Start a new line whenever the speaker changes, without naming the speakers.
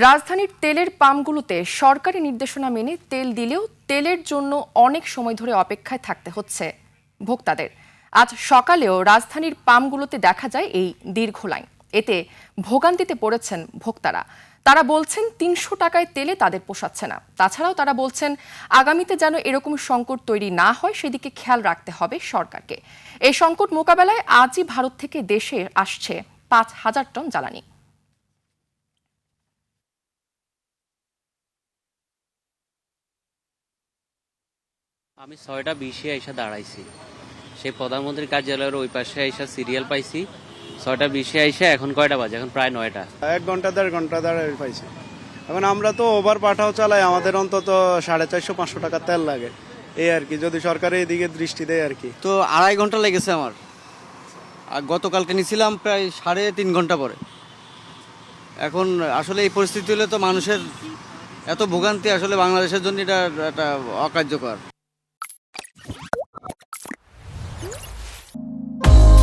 রাজধানীর তেলের পাম্পগুলোতে সরকারি নির্দেশনা মেনে তেল দিলেও তেলের জন্য অনেক সময় ধরে অপেক্ষায় থাকতে হচ্ছে ভোক্তাদের। আজ সকালেও রাজধানীর পাম্পগুলোতে দেখা যায় এই দীর্ঘ লাইন। এতে ভোগান্তিতে পড়েছেন ভোক্তারা। তারা বলছেন ৩০০ টাকায় তেলে তাদের পোষাচ্ছে না। তাছাড়াও তারা বলছেন আগামীতে যেন এরকম সংকট তৈরি না হয় সেদিকে খেয়াল রাখতে হবে সরকারকে। এই সংকট মোকাবেলায় আজই ভারত থেকে দেশে আসছে ৫,০০০ টন জ্বালানি।
আমি ৬টা ২০-এ আইসা দাঁড়াইছি, সেই প্রধানমন্ত্রীর কার্যালয়ের ওই পাশে আইসা সিরিয়াল পাইছি। ৬টা ২০-এ আইসা এখন কয়টা বাজে? এখন প্রায় ৯টা।
১ ঘন্টা ১.৫ ঘন্টা দাঁড়ায় পাইছি। এখন আমরা তো ওভার পাঠাও চালাই, আমাদের অন্তত ৪৫০-৫০০ টাকা তেল লাগে, এই আর কি। যদি সরকার এইদিকে দৃষ্টি দেয় আর কি।
তো ২.৫ ঘন্টা লেগেছে আমার। আর গতকালকে নিয়েছিলাম প্রায় ৩.৫ ঘন্টা পরে। এখন আসলে এই পরিস্থিতি হলে তো মানুষের এত ভোগান্তি, আসলে বাংলাদেশের জন্য এটা একটা অকার্যকর।